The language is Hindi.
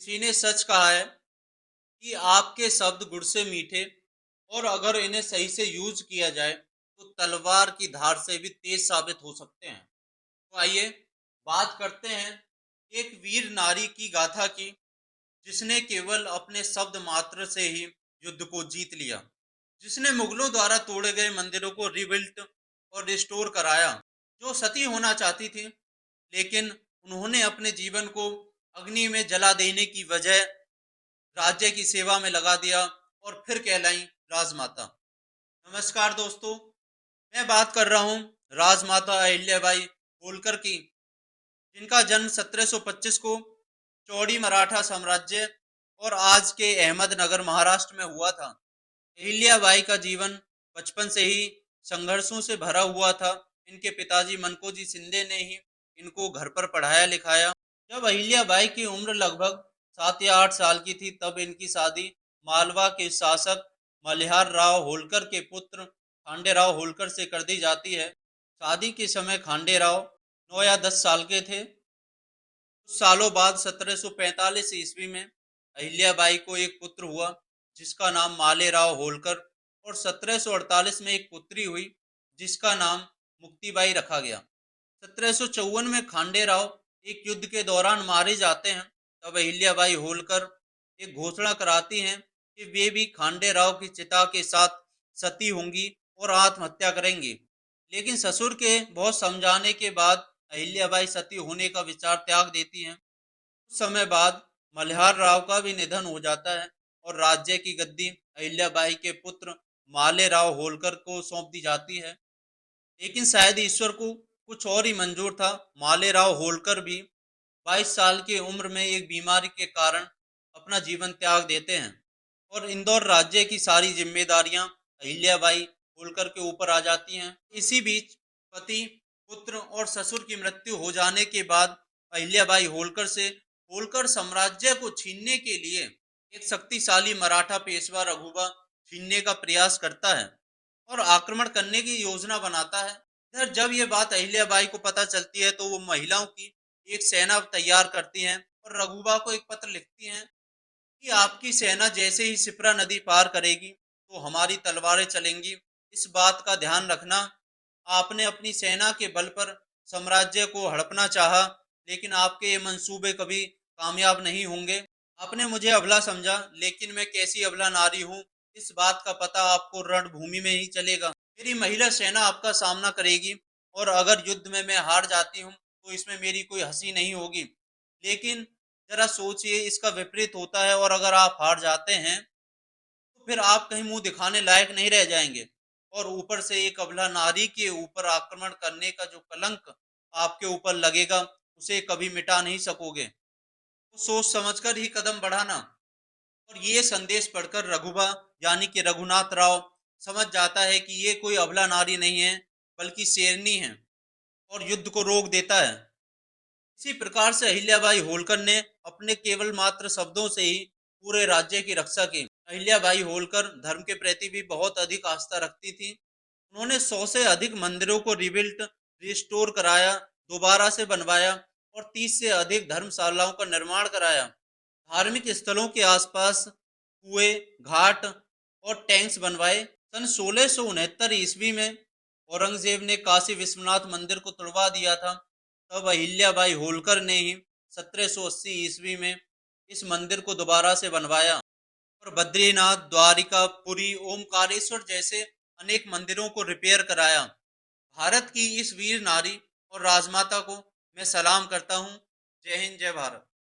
किसी ने सच कहा है कि आपके शब्द गुड़ से मीठे और अगर इन्हें सही से यूज किया जाए तो तलवार की धार से भी तेज साबित हो सकते हैं। तो आइए बात करते हैं एक वीर नारी की गाथा की, जिसने केवल अपने शब्द मात्र से ही युद्ध को जीत लिया, जिसने मुगलों द्वारा तोड़े गए मंदिरों को रिबिल्ट और रिस्टोर कराया, जो सती होना चाहती थी लेकिन उन्होंने अपने जीवन को अग्नि में जला देने की वजह राज्य की सेवा में लगा दिया और फिर कहलाई राजमाता। नमस्कार दोस्तों, मैं बात कर रहा हूँ राजमाता अहिल्याबाई होलकर की, जिनका जन्म 1725 को चौड़ी मराठा साम्राज्य और आज के अहमदनगर महाराष्ट्र में हुआ था। अहिल्याबाई का जीवन बचपन से ही संघर्षों से भरा हुआ था। इनके पिताजी मनकोजी शिंदे ने ही इनको घर पर पढ़ाया लिखाया। जब अहिल्याबाई की उम्र लगभग 7 या 8 साल की थी तब इनकी शादी मालवा के शासक मल्हार राव होलकर के पुत्र खांडे राव होलकर से कर दी जाती है। शादी के समय खांडे राव 9 या 10 साल के थे। कुछ सालों बाद 1745 ईस्वी में अहिल्याबाई को एक पुत्र हुआ जिसका नाम मालेराव होलकर, और 1748 में एक पुत्री हुई जिसका नाम मुक्तिबाई रखा गया। 1754 में खांडे राव एक युद्ध के दौरान मारे जाते हैं। तब अहिल्याबाई होलकर एक घोषणा कराती हैं कि वे भी खांडे राव की चिता के साथ सती होंगी और आत्महत्या करेंगी। लेकिन ससुर के बहुत समझाने के बाद अहिल्याबाई सती होने का विचार त्याग देती हैं। कुछ समय बाद मल्हार राव का भी निधन हो जाता है और राज्य की गद्दी अहिल्याबाई के पुत्र माले राव होलकर को सौंप दी जाती है। लेकिन शायद ईश्वर को कुछ और ही मंजूर था। माले राव होलकर भी 22 साल की उम्र में एक बीमारी के कारण अपना जीवन त्याग देते हैं और इंदौर राज्य की सारी जिम्मेदारियां अहिल्याबाई होलकर के ऊपर आ जाती हैं। इसी बीच पति, पुत्र और ससुर की मृत्यु हो जाने के बाद अहिल्याबाई होलकर से होलकर साम्राज्य को छीनने के लिए एक शक्तिशाली मराठा पेशवा रघुबा छीनने का प्रयास करता है और आक्रमण करने की योजना बनाता है। इधर जब ये बात अहिल्याबाई को पता चलती है तो वो महिलाओं की एक सेना तैयार करती हैं और रघुबा को एक पत्र लिखती हैं कि आपकी सेना जैसे ही सिपरा नदी पार करेगी तो हमारी तलवारें चलेंगी। इस बात का ध्यान रखना। आपने अपनी सेना के बल पर साम्राज्य को हड़पना चाहा, लेकिन आपके ये मंसूबे कभी कामयाब नहीं होंगे। आपने मुझे अबला समझा, लेकिन मैं कैसी अबला नारी हूँ इस बात का पता आपको रणभूमि में ही चलेगा। मेरी महिला सेना आपका सामना करेगी और अगर युद्ध में मैं हार जाती हूँ तो इसमें मेरी कोई हंसी नहीं होगी। लेकिन जरा सोचिए, इसका विपरीत होता है और अगर आप हार जाते हैं तो फिर आप कहीं मुंह दिखाने लायक नहीं रह जाएंगे और ऊपर से एक अबला नारी के ऊपर आक्रमण करने का जो कलंक आपके ऊपर लगेगा उसे कभी मिटा नहीं सकोगे। तो सोच समझकर ही कदम बढ़ाना। और ये संदेश पढ़कर रघुबा यानी कि रघुनाथ राव समझ जाता है कि ये कोई अबला नारी नहीं है बल्कि शेरनी है और युद्ध को रोक देता है। इसी प्रकार से अहिल्याबाई होलकर ने अपने केवल मात्र शब्दों से ही पूरे राज्य की रक्षा की। अहिल्याबाई होलकर धर्म के प्रति भी बहुत अधिक आस्था रखती थी। उन्होंने 100 से अधिक मंदिरों को रिबिल्ट रिस्टोर कराया, दोबारा से बनवाया और 30 से अधिक धर्मशालाओं का निर्माण कराया। धार्मिक स्थलों के आसपास कुएं, घाट और टैंक्स बनवाए। सन 1669 ईस्वी में औरंगजेब ने काशी विश्वनाथ मंदिर को तुड़वा दिया था। तब अहिल्याबाई होलकर ने ही 1780 ईस्वी में इस मंदिर को दोबारा से बनवाया और बद्रीनाथ, द्वारिका, पुरी, ओमकारेश्वर जैसे अनेक मंदिरों को रिपेयर कराया। भारत की इस वीर नारी और राजमाता को मैं सलाम करता हूँ। जय हिंद, जय भारत।